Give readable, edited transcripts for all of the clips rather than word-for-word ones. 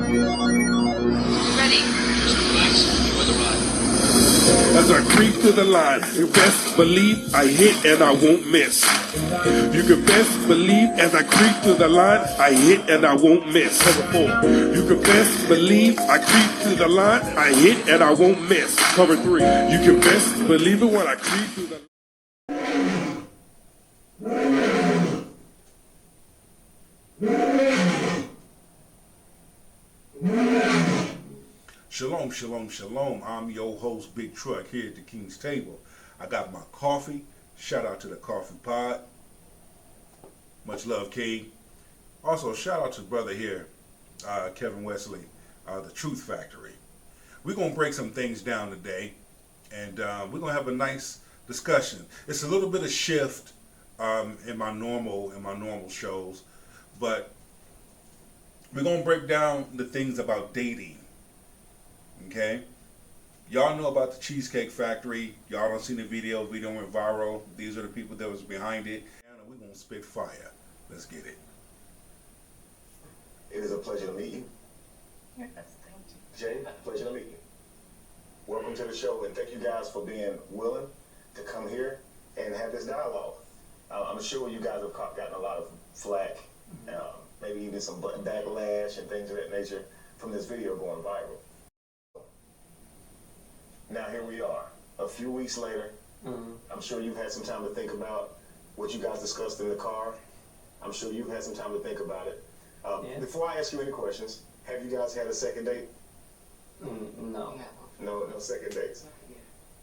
Ready. As I creep to the line, you best believe I hit and I won't miss. You can best believe as I creep to the line, I hit and I won't miss. Cover 4. You can best believe I creep to the line, I hit and I won't miss. Cover 3. You can best believe it when I creep to the line. Shalom, shalom, shalom. I'm your host, Big Truck, here at the King's Table. I got my coffee. Shout out to the Coffee Pod. Much love, King. Also, shout out to the brother here, Kevin Wesley, the Truth Factory. We're going to break some things down today, and we're going to have a nice discussion. It's a little bit of shift in my normal shows, but we're going to break down the things about dating. Okay, y'all know about the Cheesecake Factory. Y'all don't seen the video went viral. These are the people that was behind it. And we're gonna spit fire. Let's get it. It is a pleasure to meet you. Yes, thank you. Jay, pleasure to meet you. Welcome to the show, and thank you guys for being willing to come here and have this dialogue. I'm sure you guys have gotten a lot of flack, maybe even some backlash and things of that nature from this video going viral. Now here we are, a few weeks later. I'm sure you've had some time to think about what you guys discussed in the car. I'm sure you've had some time to think about it. Before I ask you any questions, have you guys had a second date? No. No second dates.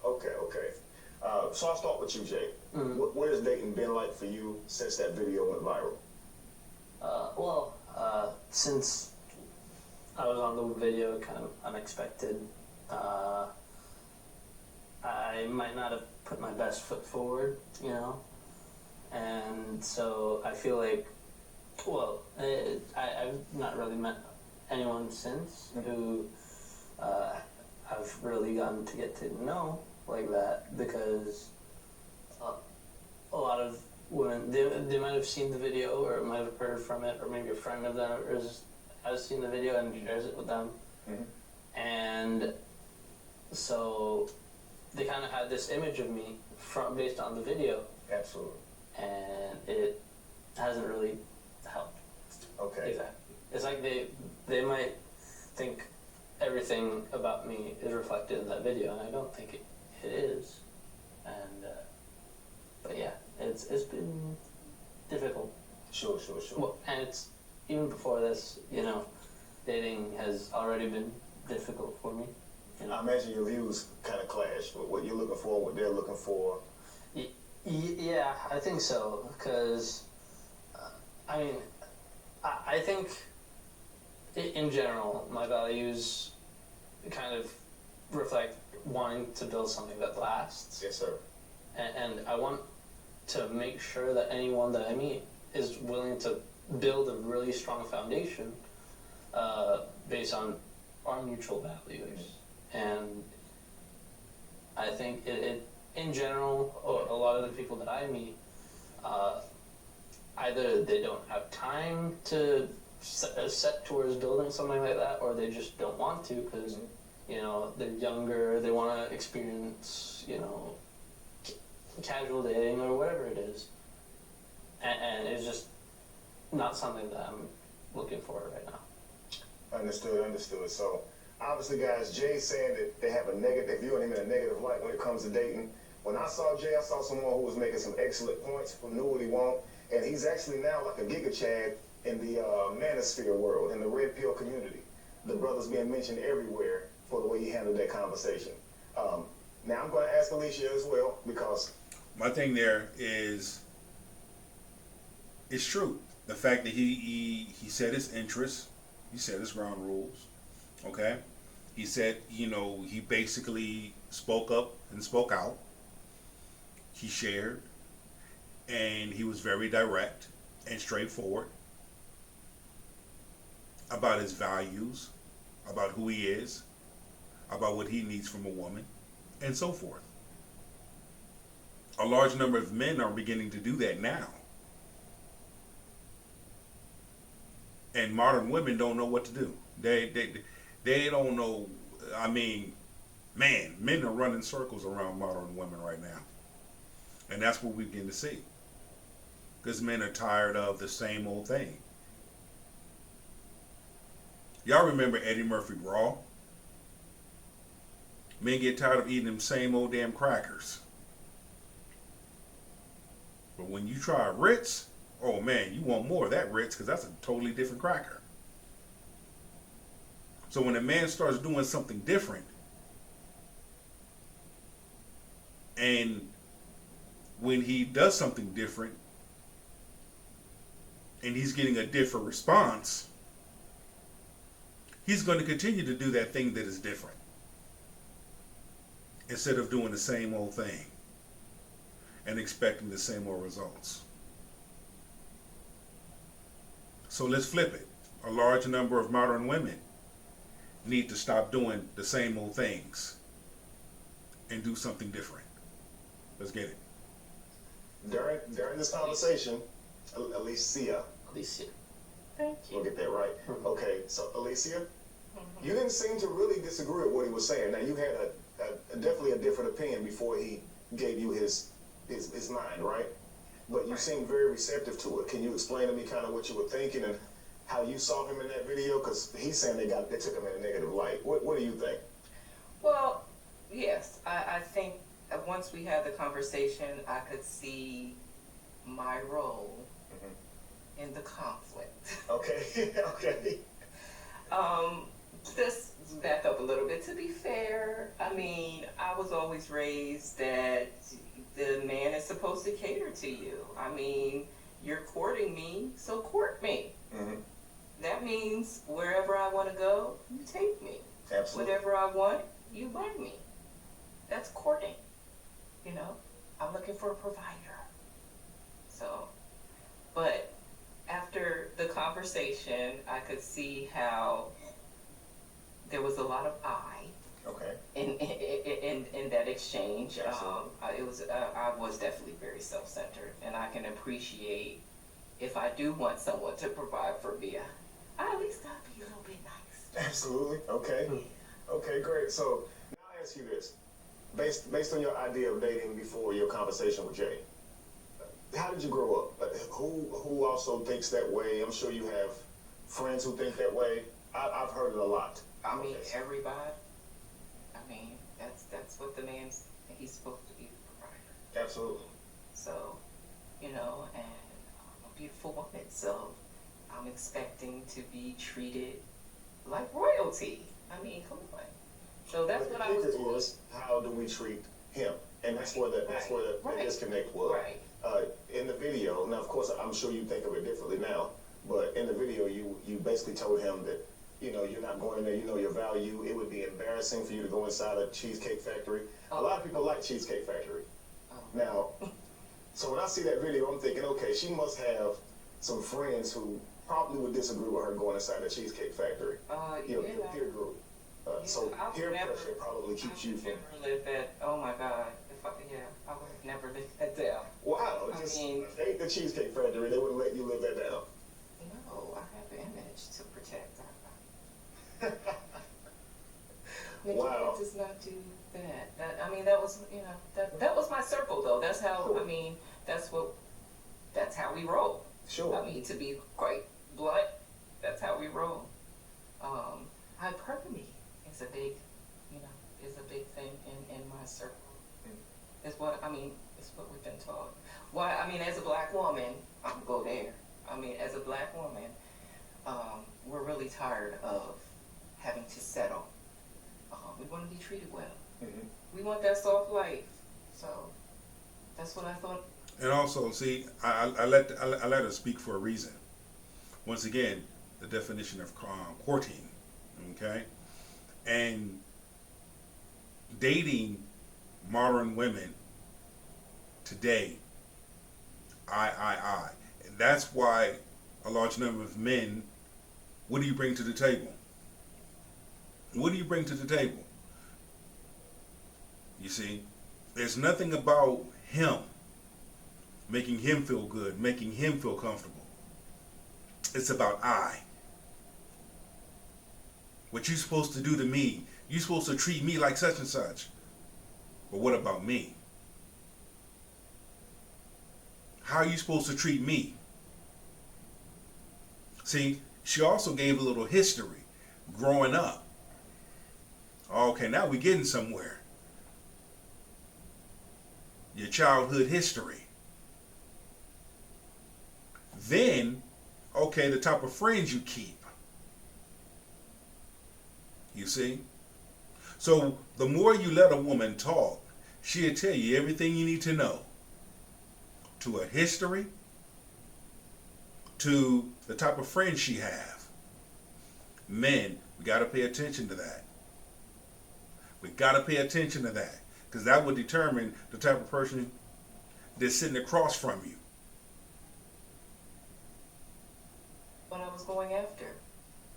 Okay. So I'll start with you, Jay. What has dating been like for you since that video went viral? Since I was on the video, kind of unexpected. I might not have put my best foot forward, and so I feel like, I've not really met anyone since who I've really gotten to get to know like that, because a lot of women, they might have seen the video or might have heard from it, or maybe a friend of theirs has seen the video and shares it with them, and so they kind of had this image of me based on the video. Absolutely. And it hasn't really helped. Okay. Exactly. It's like they might think everything about me is reflected in that video, and I don't think it is. And but yeah, it's been difficult. Sure. Well, and it's even before this, dating has already been difficult for me. I imagine your views kind of clash with what you're looking for, what they're looking for. Yeah, I think so, because, I think, in general, my values kind of reflect wanting to build something that lasts. Yes, sir. And I want to make sure that anyone that I meet is willing to build a really strong foundation based on our mutual values. And I think it in general, or a lot of the people that I meet, either they don't have time to set towards building something like that, or they just don't want to because, they're younger, they want to experience, casual dating or whatever it is. And it's just not something that I'm looking for right now. Understood. So, obviously, guys, Jay's saying that they have they're viewing him in a negative light when it comes to dating. When I saw Jay, I saw someone who was making some excellent points, who knew what he wanted, and he's actually now like a Giga Chad in the manosphere world, in the red pill community. The brother's being mentioned everywhere for the way he handled that conversation. Now I'm going to ask Alicia as well, because My thing there is, it's true. The fact that he set his interests, he set his ground rules. Okay, he said, he basically spoke up and spoke out. He shared, and he was very direct and straightforward about his values, about who he is, about what he needs from a woman, and so forth. A large number of men are beginning to do that now. And modern women don't know what to do. They don't know. I mean, man, men are running circles around modern women right now. And that's what we begin to see. Because men are tired of the same old thing. Y'all remember Eddie Murphy Raw? Men get tired of eating them same old damn crackers. But when you try Ritz, oh man, you want more of that Ritz because that's a totally different cracker. So when a man starts doing something different, and when he does something different, and he's getting a different response, he's going to continue to do that thing that is different instead of doing the same old thing and expecting the same old results. So let's flip it. A large number of modern women need to stop doing the same old things and do something different. Let's get it. During this conversation, Alicia. Thank you. We'll get that right. Okay, so Alicia, you didn't seem to really disagree with what he was saying. Now you had definitely a different opinion before he gave you his mind, right? But you seemed very receptive to it. Can you explain to me kind of what you were thinking and how you saw him in that video? Because he's saying they took him in a negative light. What do you think? Well, yes, I think once we had the conversation, I could see my role in the conflict. Okay, okay. Just back up a little bit. To be fair, I mean, I was always raised that the man is supposed to cater to you. I mean, you're courting me, so court me. Mm-hmm. That means wherever I want to go, you take me. Absolutely. Whatever I want, you bring me. That's courting. You know, I'm looking for a provider. So, but after the conversation, I could see how there was a lot of I Okay. in that exchange. Absolutely. I was definitely very self-centered, and I can appreciate if I do want someone to provide for me, I at least gotta be a little bit nice. Absolutely. Okay. Okay, great. So now I ask you this. Based on your idea of dating before your conversation with Jay, how did you grow up? Who also thinks that way? I'm sure you have friends who think that way. I've heard it a lot. I mean, everybody. I mean, that's what the he's supposed to be the provider. Absolutely. So, you know, and I'm a beautiful woman, so I'm expecting to be treated like royalty. I mean, come on. So that's But what the I was kicker doing. is, how do we treat him? And that's where the disconnect was. Right. In the video, now of course I'm sure you think of it differently now, but in the video you basically told him that, you know, you're not going in there, you know your value. It would be embarrassing for you to go inside a Cheesecake Factory. A lot of people like Cheesecake Factory. Oh. Now, so when I see that video, I'm thinking, okay, she must have some friends who probably would disagree with her going inside the Cheesecake Factory. You know, Yeah. the peer group. So I would peer never- pressure probably keeps you from. never live that. Oh my God! I would have never lived that down. Wow, I just mean- ain't the Cheesecake Factory. They wouldn't let you live that down. No, I have an image to protect. Wow. It does not do that. I mean, that was, you know, that was my circle though. That's how. Sure. I mean, that's how we roll. Sure. I mean, to be quite blunt, that's how we roll. Hypergamy is a big, you know, is a big thing in my circle. It's what we've been taught. Why? I mean, as a black woman, I'm gonna go there. I mean, as a black woman, we're really tired of having to settle. We want to be treated well. Mhm. We want that soft life. So that's what I thought. And also, see, I let her speak for a reason. Once again, the definition of courting, okay, and dating modern women today. I. And that's why a large number of men. What do you bring to the table? What do you bring to the table? You see, there's nothing about him making him feel good, making him feel comfortable. It's about I. what you're supposed to do to me. You're supposed to treat me like such and such. But what about me? How are you supposed to treat me? See, she also gave a little history growing up. Okay, now we're getting somewhere. Your childhood history. Then, okay, the type of friends you keep. You see? So the more you let a woman talk, she'll tell you everything you need to know. To her history, to the type of friends she have. Men, we got to pay attention to that. We got to pay attention to that, because that will determine the type of person that's sitting across from you. What I was going after.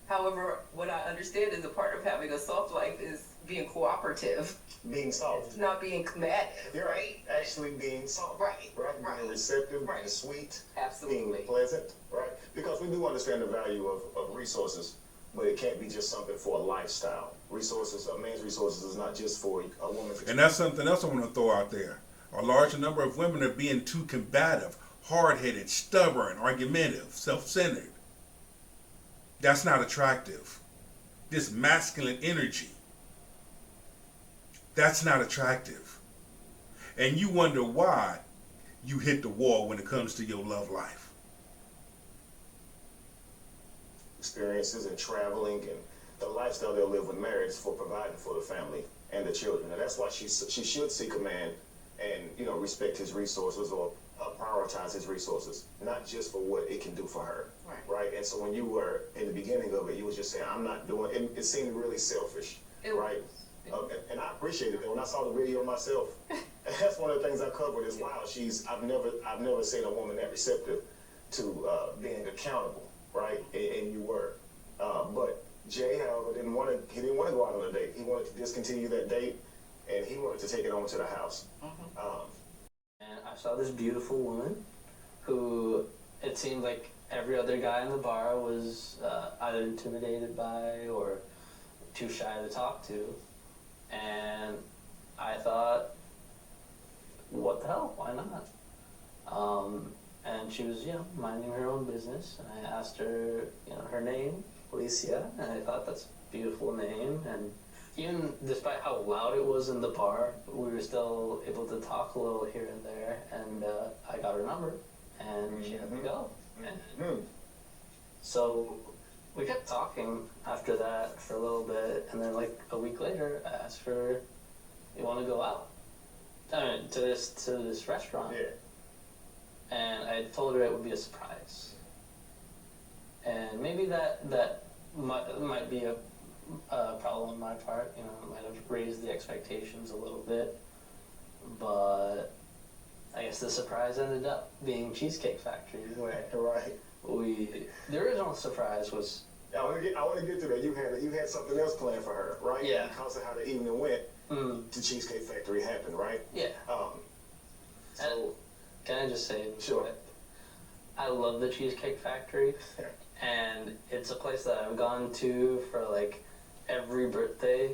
However, what I understand is a part of having a soft life is being cooperative, Being soft. not being combative. You're right. Actually being soft. Right. Right. Being receptive, Right. being sweet, Absolutely. being pleasant, right? Because we do understand the value of resources, but it can't be just something for a lifestyle. Resources, a man's resources is not just for a woman's. And that's something else I want to throw out there. A large number of women are being too combative, hard-headed, stubborn, argumentative, self-centered. That's not attractive. This masculine energy, that's not attractive. And you wonder why you hit the wall when it comes to your love life. Experiences and traveling and the lifestyle they'll live with marriage for providing for the family and the children. And that's why she should seek a man and, respect his resources or prioritize his resources, not just for what it can do for her. Right. And so when you were in the beginning of it, you was just saying, I'm not doing it. It seemed really selfish. Right. And I appreciated it when I saw the video myself. And that's one of the things I covered is, wow, I've never seen a woman that receptive to being accountable. Right. And you were. But Jay, however, didn't want to go out on a date. He wanted to discontinue that date, and he wanted to take it on to the house. And I saw this beautiful woman who it seemed like every other guy in the bar was either intimidated by or too shy to talk to. And I thought, what the hell, why not? And she was, minding her own business. And I asked her, her name, Alicia, and I thought that's a beautiful name. And even despite how loud it was in the bar, we were still able to talk a little here and there. And I got her number, and she had to go. And so we kept talking after that for a little bit, and then like a week later, I asked her, "You want to go out to this restaurant?" Yeah. And I told her it would be a surprise, and maybe that might be a problem on my part. Might have raised the expectations a little bit, but I guess the surprise ended up being Cheesecake Factory, where the original surprise was. I want to get to that. You had something else planned for her, right? Yeah. Because of how the evening went, the Cheesecake Factory happened, right? Yeah. So can I just say, sure. I love the Cheesecake Factory, and it's a place that I've gone to for like every birthday.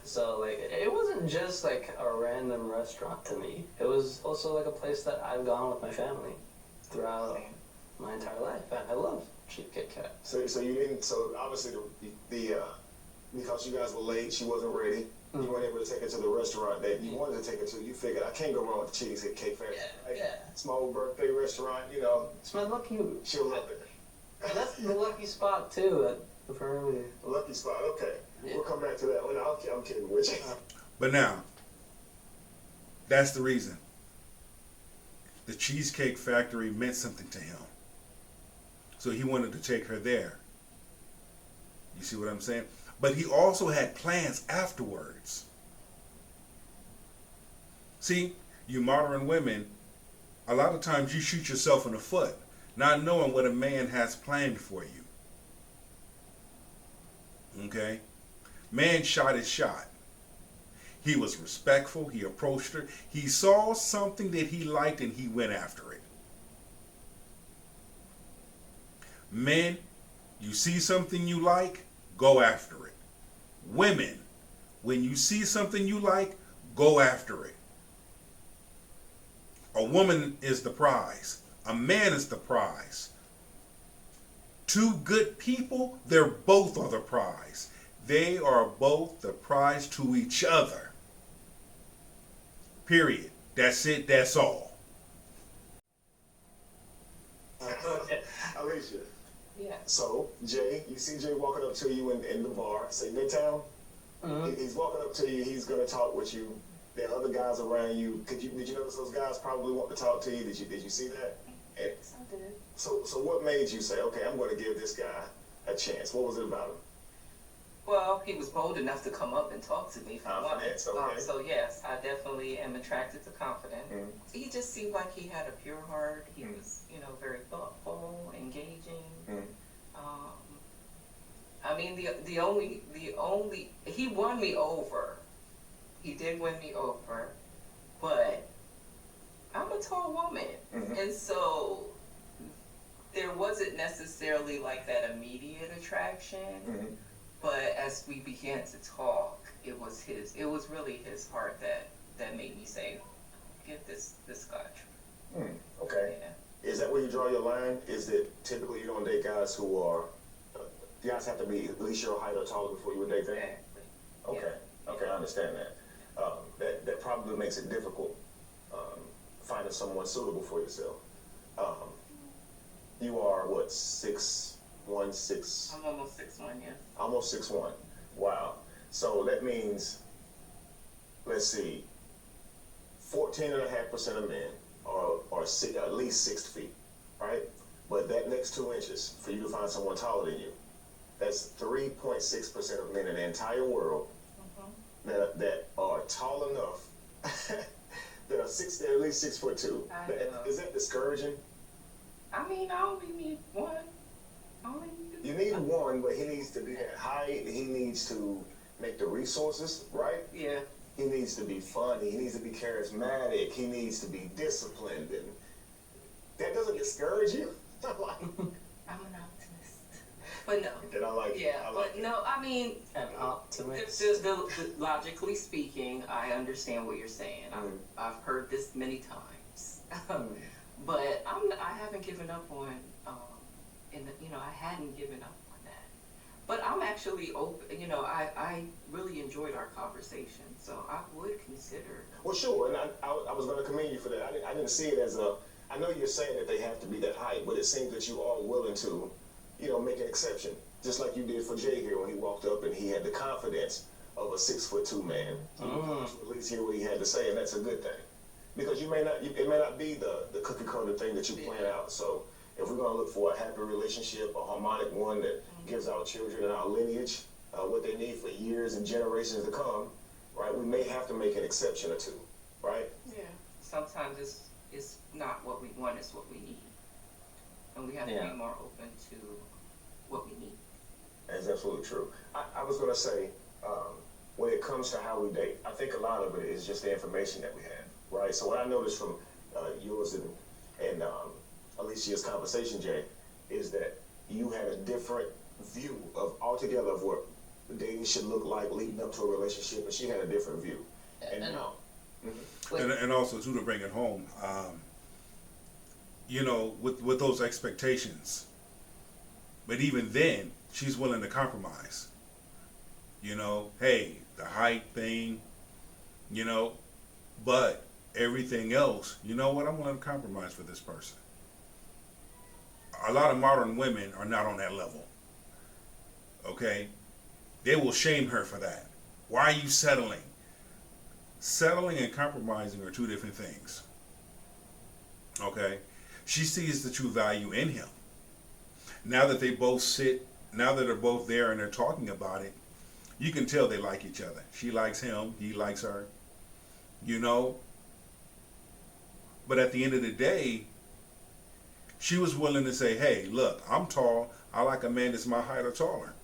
So it wasn't just like a random restaurant to me. It was also like a place that I've gone with my family throughout my entire life, and I love Cheesecake Factory. So you didn't. So obviously the because you guys were late, she wasn't ready. You weren't able to take her to the restaurant that you wanted to take her to. You figured I can't go wrong with the Cheesecake Factory. Yeah. It's my old birthday restaurant. It's my lucky. She'll love it. And that's the lucky spot too. For me. Lucky spot. Okay. Yeah. We'll come back to that one. I'm kidding with you. But now, that's the reason. The Cheesecake Factory meant something to him. So he wanted to take her there. You see what I'm saying? But he also had plans afterwards. See, you modern women, a lot of times you shoot yourself in the foot, not knowing what a man has planned for you. Okay? Man shot his shot. He was respectful. He approached her. He saw something that he liked and he went after it. Men, you see something you like, go after it. Women, when you see something you like, go after it. A woman is the prize. A man is the prize. Two good people, they're both are the prize. They are both the prize to each other. Period. That's it. That's all. Alicia. Yeah. So, Jay, you see Jay walking up to you in the bar, say Midtown. He's walking up to you. He's gonna talk with you. There are other guys around you. Did you notice those guys probably want to talk to you? Did you see that? And Yes, I did. so what made you say, okay, I'm going to give this guy a chance? What was it about him? Well, he was bold enough to come up and talk to me for one. Confidence, okay. So yes, I definitely am attracted to confidence. Mhm. He just seemed like he had a pure heart. He was, very thoughtful, engaging. I mean, the only he won me over. He did win me over, but I'm a tall woman, and so there wasn't necessarily like that immediate attraction. But as we began to talk, it was really his heart that made me say, give this guy a try. Okay. Yeah. Is that where you draw your line? Is that typically you don't date guys who are, guys have to be at least your height or taller before you would date them? Exactly. Okay. Yeah. Okay, I understand that. That probably makes it difficult finding someone suitable for yourself. You are what, 6'1", 6? I'm almost 6'1", yeah. Almost 6'1". Wow. So that means, let's see, 14.5% of men are at least 6 feet, right? But that next 2 inches for you to find someone taller than you, that's 3.6% of men in the entire world that are tall enough that are they're at least 6'2". I know. Is that discouraging? I mean, I only need one. You need one, but he needs to be that height. He needs to make the resources, right? Yeah. He needs to be funny. He needs to be charismatic. He needs to be disciplined. And that doesn't discourage you? I'm an optimist. But no. That I like. Yeah, I like but no, I mean, An optimist. logically speaking, I understand what you're saying. I've heard this many times. But I haven't given up on, I hadn't given up on that. But I'm actually open, I really enjoyed our conversation, so I would consider. Well, sure, and I was going to commend you for that. I didn't see it as I know you're saying that they have to be that height, but it seems that you are willing to, make an exception. Just like you did for Jay here when he walked up and he had the confidence of a 6'2" man. To at least hear what he had to say, and that's a good thing. Because it may not be the cookie cutter thing that you plan out. So if we're going to look for a happy relationship, a harmonic one that gives our children and our lineage what they need for years and generations to come, right? We may have to make an exception or two, right? Yeah. Sometimes it's not what we want, it's what we need. And we have to be more open to what we need. That's absolutely true. I was going to say, when it comes to how we date, I think a lot of it is just the information that we have. Right. So what I noticed from yours and Alicia's conversation, Jay, is that you had a different view of altogether of what dating should look like leading up to a relationship, and she had a different view. And also too, to bring it home, with those expectations. But even then, she's willing to compromise. Hey, the height thing, but everything else, I'm willing to compromise for this person. A lot of modern women are not on that level. Okay? They will shame her for that. Why are you settling? Settling and compromising are two different things. Okay? She sees the true value in him. Now that they're both there and they're talking about it, you can tell they like each other. She likes him, he likes her. But at the end of the day, she was willing to say, hey, look, I'm tall. I like a man that's my height or taller.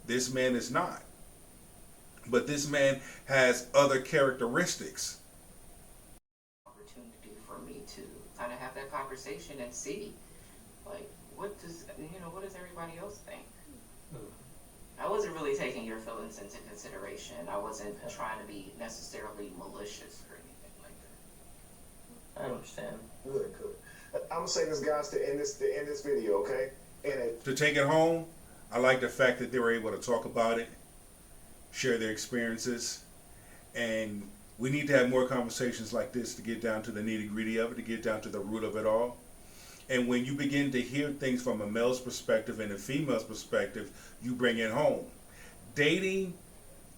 This man is not. But this man has other characteristics. Opportunity for me to kind of have that conversation and see, like, what does everybody else think? I wasn't really taking your feelings into consideration. I wasn't trying to be necessarily malicious or anything like that. I understand. Good, good. I'm gonna say this, guys, to end this video, okay? And it, To take it home, I like the fact that they were able to talk about it, share their experiences, and we need to have more conversations like this to get down to the nitty-gritty of it, to get down to the root of it all. And when you begin to hear things from a male's perspective and a female's perspective, you bring it home. Dating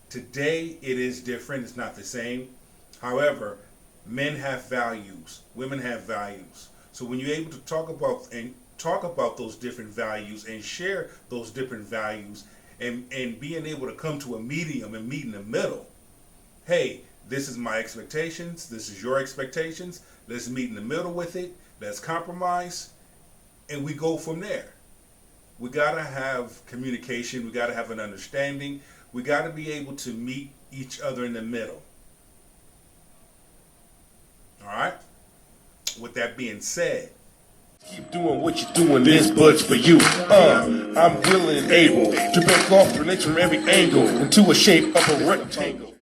today, it is different. It's not the same. However, men have values. Women have values. So when you're able to talk about those different values and share those different values and being able to come to a medium and meet in the middle. Hey, this is my expectations. This is your expectations. Let's meet in the middle with it. Let's compromise, and we go from there. We gotta have communication. We gotta have an understanding. We gotta be able to meet each other in the middle. All right? With that being said, Keep doing what you're doing, this bud's for you. I'm willing and able to break off religion from every angle into a shape of a rectangle.